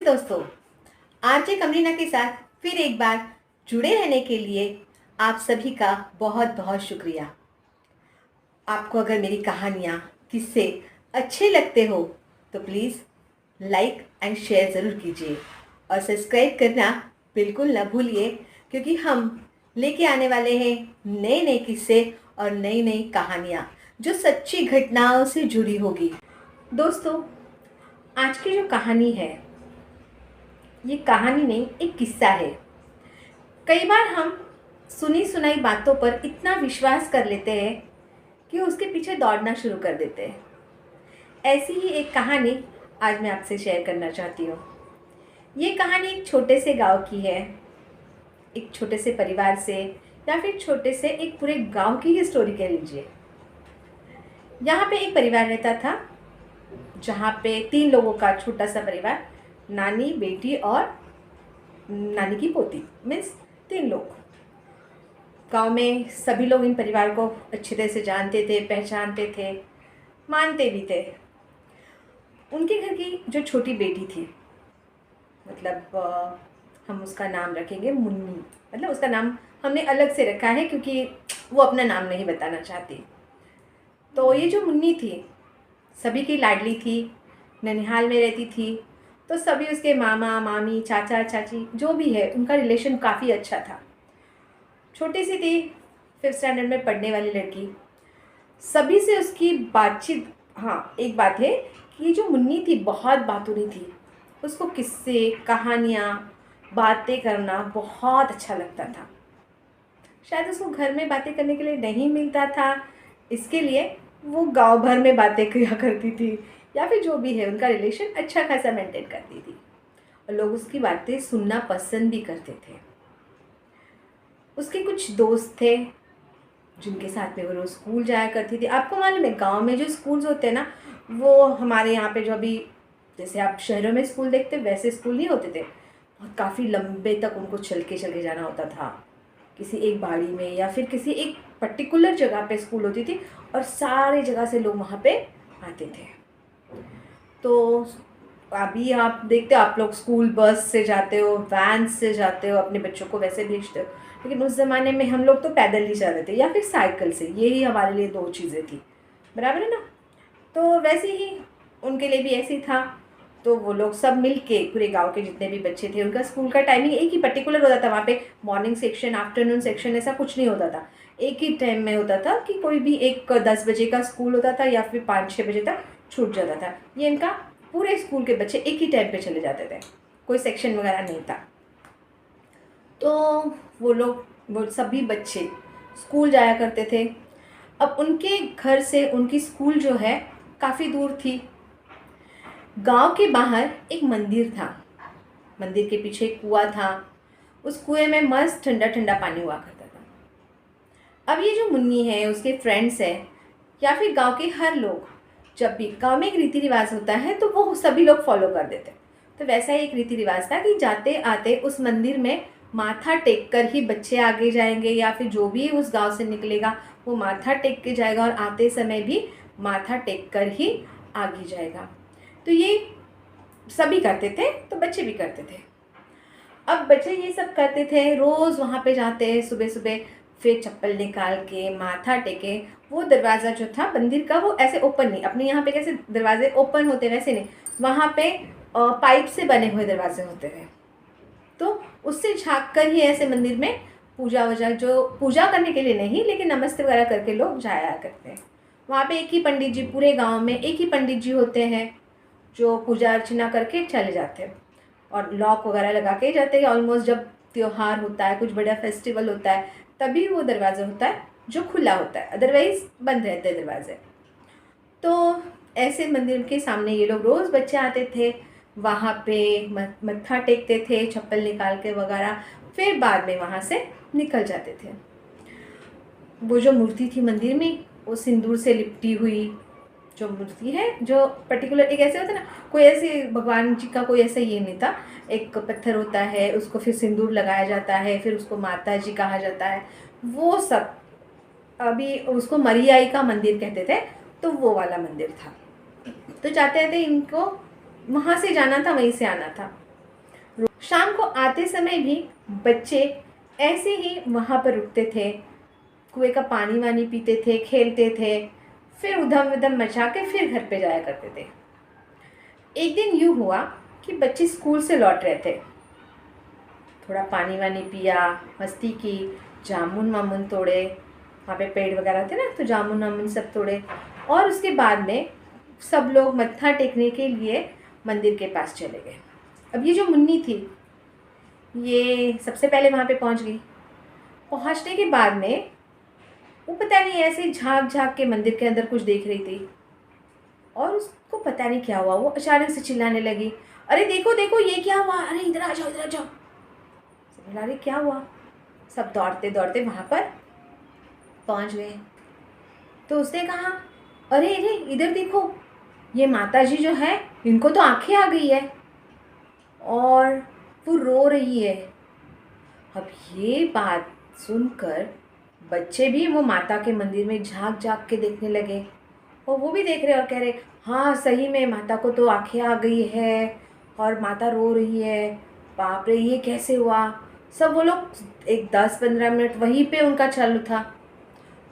दोस्तों, आरजे कमरीना के साथ फिर एक बार जुड़े रहने के लिए आप सभी का बहुत बहुत शुक्रिया। आपको अगर मेरी कहानियाँ किस्से अच्छे लगते हो तो प्लीज़ लाइक एंड शेयर ज़रूर कीजिए और सब्सक्राइब करना बिल्कुल ना भूलिए, क्योंकि हम लेके आने वाले हैं नए नए किस्से और नई नई कहानियाँ जो सच्ची घटनाओं से जुड़ी होगी। दोस्तों, आज की जो कहानी है, ये कहानी नहीं, एक किस्सा है। कई बार हम सुनी सुनाई बातों पर इतना विश्वास कर लेते हैं कि उसके पीछे दौड़ना शुरू कर देते हैं। ऐसी ही एक कहानी आज मैं आपसे शेयर करना चाहती हूँ। ये कहानी एक छोटे से गांव की है, एक छोटे से परिवार से, या फिर छोटे से एक पूरे गांव की ही स्टोरी कह लीजिए। यहाँ पे एक परिवार रहता था, जहाँ पे 3 लोगों का छोटा सा परिवार, नानी, बेटी और नानी की पोती, मीन्स 3 लोग। गांव में सभी लोग इन परिवार को अच्छी तरह से जानते थे, पहचानते थे, मानते भी थे। उनके घर की जो छोटी बेटी थी, मतलब हम उसका नाम रखेंगे मुन्नी। मतलब उसका नाम हमने अलग से रखा है क्योंकि वो अपना नाम नहीं बताना चाहती। तो ये जो मुन्नी थी, सभी की लाडली थी, ननिहाल में रहती थी। तो सभी उसके मामा मामी, चाचा चाची जो भी है, उनका रिलेशन काफ़ी अच्छा था। छोटी सी थी, 5th स्टैंडर्ड में पढ़ने वाली लड़की। सभी से उसकी बातचीत, हाँ एक बात है कि जो मुन्नी थी बहुत बातूनी थी। उसको किस्से, कहानियाँ, बातें करना बहुत अच्छा लगता था। शायद उसको घर में बातें करने के लिए नहीं मिलता था, इसके लिए वो गांव भर में बातें किया करती थी, या फिर जो भी है उनका रिलेशन अच्छा खासा मेंटेन करती थी और लोग उसकी बातें सुनना पसंद भी करते थे। उसके कुछ दोस्त थे जिनके साथ में वो रोज़ स्कूल जाया करती थी। आपको मालूम है, गांव में जो स्कूल्स होते हैं ना, वो हमारे यहाँ पे जो अभी जैसे आप शहरों में स्कूल देखते वैसे स्कूल नहीं होते थे। बहुत काफ़ी लंबे तक उनको चल के जाना होता था। किसी एक बाड़ी में या फिर किसी एक पर्टिकुलर जगह पे स्कूल होती थी और सारे जगह से लोग वहाँ पे आते थे। तो अभी आप देखते हो, आप लोग स्कूल बस से जाते हो, वैन से जाते हो, अपने बच्चों को वैसे भेजते हो। लेकिन उस ज़माने में हम लोग तो पैदल ही जाते थे या फिर साइकिल से। यही हमारे लिए 2 चीज़ें थी, बराबर है ना। तो वैसे ही उनके लिए भी ऐसे ही था। तो वो लोग सब मिल के, पूरे गांव के जितने भी बच्चे थे, उनका स्कूल का टाइमिंग एक ही पर्टिकुलर होता था। वहाँ पे मॉर्निंग सेक्शन, आफ्टरनून सेक्शन ऐसा कुछ नहीं होता था। एक ही टाइम में होता था कि कोई भी एक 10 बजे का स्कूल होता था या फिर 5-6 बजे तक छूट जाता था। ये इनका पूरे स्कूल के बच्चे एक ही टाइम पे चले जाते थे, कोई सेक्शन वगैरह नहीं था। तो वो सभी बच्चे स्कूल जाया करते थे। अब उनके घर से उनकी स्कूल जो है काफ़ी दूर थी। गांव के बाहर एक मंदिर था, मंदिर के पीछे एक कुआं था। उस कुएं में मस्त ठंडा ठंडा पानी हुआ करता था। अब ये जो मुन्नी है, उसके फ्रेंड्स है, या फिर गांव के हर लोग, जब भी गांव में एक रीति रिवाज होता है तो वो सभी लोग फॉलो कर देते। तो वैसा ही एक रीति रिवाज था कि जाते आते उस मंदिर में माथा टेक कर ही बच्चे आगे जाएंगे, या फिर जो भी उस गांव से निकलेगा वो माथा टेक के जाएगा और आते समय भी माथा टेक कर ही आगे जाएगा। तो ये सभी करते थे, तो बच्चे भी करते थे। अब बच्चे ये सब करते थे, रोज़ वहाँ पे जाते हैं सुबह सुबह, फिर चप्पल निकाल के माथा टेके। वो दरवाज़ा जो था मंदिर का, वो ऐसे ओपन नहीं, अपने यहाँ पे कैसे दरवाजे ओपन होते वैसे नहीं, वहाँ पे पाइप से बने हुए दरवाजे होते थे। तो उससे झाँक कर ही ऐसे मंदिर में पूजा वूजा, जो पूजा करने के लिए नहीं लेकिन नमस्ते वगैरह करके लोग जाया करते हैं। वहाँ पे एक ही पंडित जी, पूरे गांव में एक ही पंडित जी होते हैं जो पूजा अर्चना करके चले जाते हैं और लॉक वगैरह लगा के जाते हैं। ऑलमोस्ट जब त्योहार होता है, कुछ बड़ा फेस्टिवल होता है, तभी वो दरवाज़ा होता है जो खुला होता है, अदरवाइज बंद रहते हैं दरवाजे। तो ऐसे मंदिर के सामने ये लोग रोज़ बच्चे आते थे, वहाँ पे मत्था टेकते थे चप्पल निकाल के वगैरह, फिर बाद में वहाँ से निकल जाते थे। वो जो मूर्ति थी मंदिर में, वो सिंदूर से लिपटी हुई जो मूर्ति है, जो पर्टिकुलर एक ऐसे होता है ना, कोई ऐसे भगवान जी का कोई ऐसा ये नहीं था। एक पत्थर होता है, उसको फिर सिंदूर लगाया जाता है, फिर उसको माता जी कहा जाता है, वो सब। अभी उसको मरियाई का मंदिर कहते थे, तो वो वाला मंदिर था। तो जाते थे, इनको वहाँ से जाना था, वहीं से आना था। शाम को आते समय भी बच्चे ऐसे ही वहाँ पर रुकते थे, कुएं का पानी वानी पीते थे, खेलते थे, फिर उधम उधम मचा के फिर घर पे जाया करते थे। एक दिन यूँ हुआ कि बच्चे स्कूल से लौट रहे थे, थोड़ा पानी वानी पिया, मस्ती की, जामुन वामुन तोड़े, वहाँ पे पेड़ वगैरह थे ना, तो जामुन वामुन सब तोड़े, और उसके बाद में सब लोग मत्था टेकने के लिए मंदिर के पास चले गए। अब ये जो मुन्नी थी ये सबसे पहले वहाँ पे पहुँच गई। पहुँचने के बाद में वो पता नहीं ऐसे झाँक झाँक के मंदिर के अंदर कुछ देख रही थी, और उसको पता नहीं क्या हुआ, वो अचानक से चिल्लाने लगी, अरे देखो देखो ये क्या हुआ, अरे इधर आ जाओ, इधर आ जाओ। सब बोला अरे क्या हुआ। सब दौड़ते दौड़ते वहाँ पर पहुँच गए। तो उसने कहा अरे अरे इधर देखो, ये माता जी जो है इनको तो आंखें आ गई है और वो रो रही है। अब ये बात सुनकर बच्चे भी वो माता के मंदिर में झांक झांक के देखने लगे, और वो भी देख रहे और कह रहे हाँ सही में माता को तो आंखें आ गई है और माता रो रही है, बाप रे ये कैसे हुआ। सब वो लोग एक 10-15 मिनट वहीं पे उनका चल था।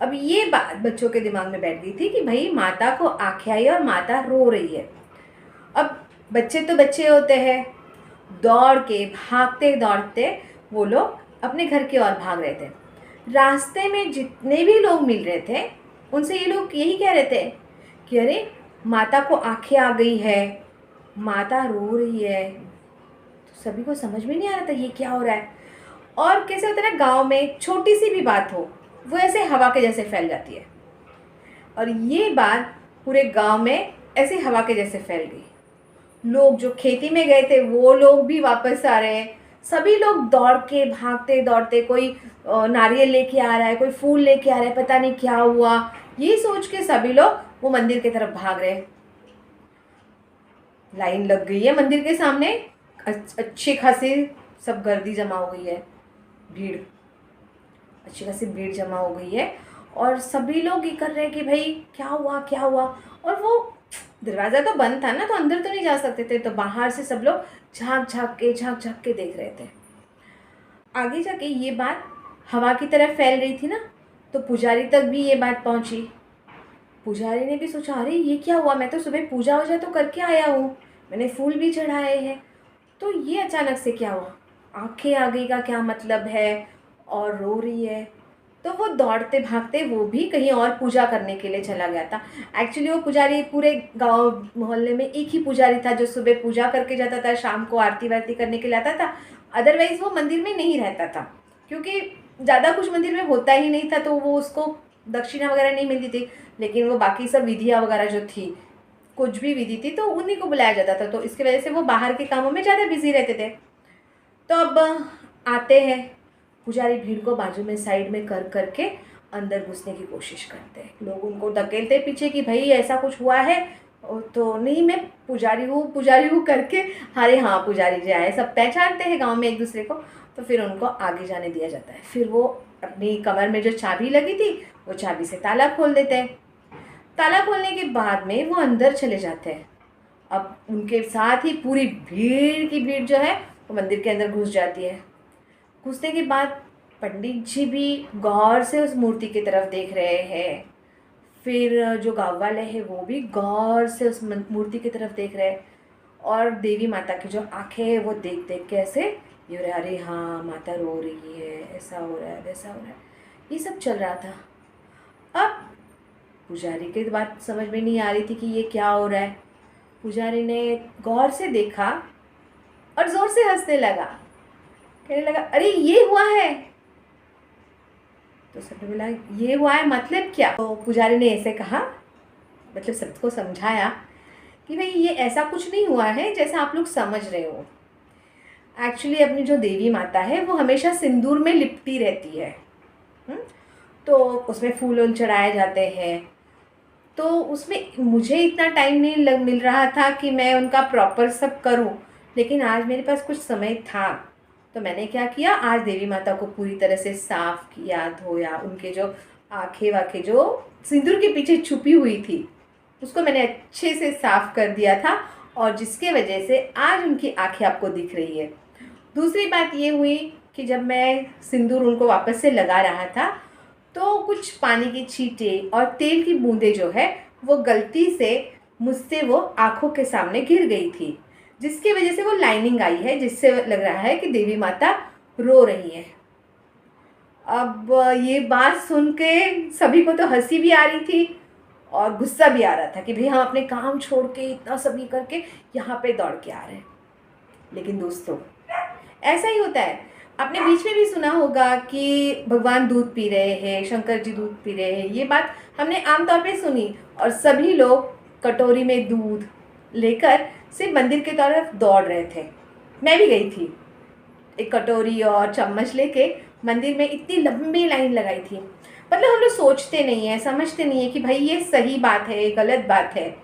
अब ये बात बच्चों के दिमाग में बैठ गई थी कि भाई माता को आंखें आई और माता रो रही है। अब बच्चे तो बच्चे होते हैं, दौड़ के भागते दौड़ते वो लोग अपने घर की ओर भाग रहे थे। रास्ते में जितने भी लोग मिल रहे थे उनसे ये लोग यही कह रहे थे कि अरे माता को आंखें आ गई है, माता रो रही है। तो सभी को समझ में नहीं आ रहा था ये क्या हो रहा है। और कैसे होता है ना, गांव में छोटी सी भी बात हो वो ऐसे हवा के जैसे फैल जाती है, और ये बात पूरे गांव में ऐसे हवा के जैसे फैल गई। लोग जो खेती में गए थे वो लोग भी वापस आ रहे हैं, सभी लोग दौड़ के भागते दौड़ते, कोई नारियल लेके आ रहा है, कोई फूल लेके आ रहा है, पता नहीं क्या हुआ। ये सोच के सभी लोग वो मंदिर की तरफ भाग रहे हैं। लाइन लग गई है मंदिर के सामने, अच्छी खासी सब गर्दी जमा हो गई है, भीड़, अच्छी खासी भीड़ जमा हो गई है, और सभी लोग ये कर रहे हैं कि भाई क्या हुआ क्या हुआ। और वो दरवाज़ा तो बंद था ना, तो अंदर तो नहीं जा सकते थे, तो बाहर से सब लोग झांक झांक के देख रहे थे। आगे जाके ये बात हवा की तरफ फैल रही थी ना, तो पुजारी तक भी ये बात पहुंची। पुजारी ने भी सोचा अरे ये क्या हुआ, मैं तो सुबह पूजा वूजा तो करके आया हूँ, मैंने फूल भी चढ़ाए हैं, तो ये अचानक से क्या हुआ, आंखें आ गई का क्या मतलब है, और रो रही है। तो वो दौड़ते भागते वो भी कहीं और पूजा करने के लिए चला गया था। एक्चुअली वो पुजारी पूरे गांव मोहल्ले में एक ही पुजारी था जो सुबह पूजा करके जाता था, शाम को आरती वारती करने के लिए आता था। अदरवाइज़ वो मंदिर में नहीं रहता था, क्योंकि ज़्यादा कुछ मंदिर में होता ही नहीं था, तो वो उसको दक्षिणा वगैरह नहीं मिलती थी। लेकिन वो बाकी सब विधियाँ वगैरह जो थी, कुछ भी विधि थी तो उन्हीं को बुलाया जाता था, तो इसकी वजह से वो बाहर के कामों में ज़्यादा बिजी रहते थे। तो अब आते हैं पुजारी, भीड़ को बाजू में साइड में कर करके अंदर घुसने की कोशिश करते हैं। लोग उनको धकेलते पीछे कि भाई ऐसा कुछ हुआ है, तो नहीं मैं पुजारी हूँ करके, अरे हाँ पुजारी जी आए, सब पहचानते हैं गांव में एक दूसरे को, तो फिर उनको आगे जाने दिया जाता है। फिर वो अपनी कमर में जो चाबी लगी थी वो चाबी से ताला खोल देते हैं। ताला खोलने के बाद में वो अंदर चले जाते हैं। अब उनके साथ ही पूरी भीड़ की भीड़ जो है वो मंदिर के अंदर घुस जाती है। घुसने के बाद पंडित जी भी गौर से उस मूर्ति की तरफ देख रहे हैं, फिर जो गाँव वाले हैं वो भी गौर से उस मूर्ति की तरफ देख रहे हैं, और देवी माता की जो आंखें हैं वो देख देख के ऐसे ये हो रहा है, अरे हाँ माता रो रही है, ऐसा हो रहा है वैसा हो रहा है, ये सब चल रहा था। अब पुजारी की बात समझ में नहीं आ रही थी कि ये क्या हो रहा है। पुजारी ने गौर से देखा और ज़ोर से हंसने लगा, कहने लगा अरे ये हुआ है। तो सबने बोला ये हुआ है मतलब क्या। तो पुजारी ने ऐसे कहा, मतलब सबको समझाया कि भाई ये ऐसा कुछ नहीं हुआ है जैसा आप लोग समझ रहे हो। एक्चुअली अपनी जो देवी माता है वो हमेशा सिंदूर में लिपटी रहती है। तो उसमें फूल वूल चढ़ाए जाते हैं, तो उसमें मुझे इतना टाइम नहीं मिल रहा था कि मैं उनका प्रॉपर सब करूं, लेकिन आज मेरे पास कुछ समय था, तो मैंने क्या किया, आज देवी माता को पूरी तरह से साफ़ किया, धोया, उनके जो आँखें वाखें जो सिंदूर के पीछे छुपी हुई थी उसको मैंने अच्छे से साफ़ कर दिया था, और जिसके वजह से आज उनकी आँखें आपको दिख रही है। दूसरी बात ये हुई कि जब मैं सिंदूर उनको वापस से लगा रहा था तो कुछ पानी की छींटे और तेल की बूंदें जो है वो गलती से मुझसे वो आँखों के सामने गिर गई थी, जिसकी वजह से वो लाइनिंग आई है, जिससे लग रहा है कि देवी माता रो रही है। अब ये बात सुन के सभी को तो हंसी भी आ रही थी और गुस्सा भी आ रहा था कि भाई हम अपने काम छोड़ के इतना सभी करके यहाँ पे दौड़ के आ रहे हैं। लेकिन दोस्तों, ऐसा ही होता है। आपने बीच में भी सुना होगा कि भगवान दूध पी रहे हैं, शंकर जी दूध पी रहे हैं। ये बात हमने आमतौर पे सुनी और सभी लोग कटोरी में दूध लेकर सिर्फ मंदिर की तरफ दौड़ रहे थे। मैं भी गई थी, एक कटोरी और चम्मच लेके मंदिर में इतनी लंबी लाइन लगाई थी। मतलब हम लोग सोचते नहीं है, समझते नहीं है कि भाई ये सही बात है, गलत बात है,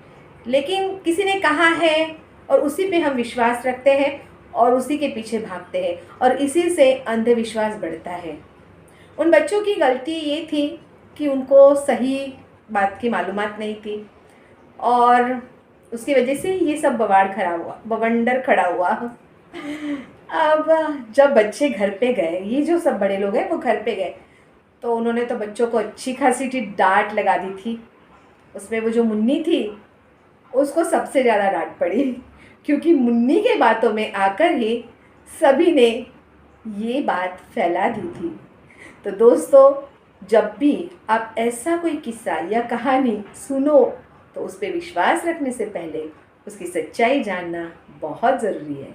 लेकिन किसी ने कहा है और उसी पे हम विश्वास रखते हैं और उसी के पीछे भागते हैं और इसी से अंधविश्वास बढ़ता है। उन बच्चों की गलती ये थी कि उनको सही बात की मालूमात नहीं थी और उसकी वजह से ये सब बवंडर खड़ा हुआ। अब जब बच्चे घर पे गए, ये जो सब बड़े लोग हैं वो घर पे गए, तो उन्होंने तो बच्चों को अच्छी खासी डांट लगा दी थी। उसमें वो जो मुन्नी थी उसको सबसे ज़्यादा डांट पड़ी, क्योंकि मुन्नी के बातों में आकर ही सभी ने ये बात फैला दी थी। तो दोस्तों, जब भी आप ऐसा कोई किस्सा या कहानी सुनो तो उस पर विश्वास रखने से पहले उसकी सच्चाई जानना बहुत ज़रूरी है।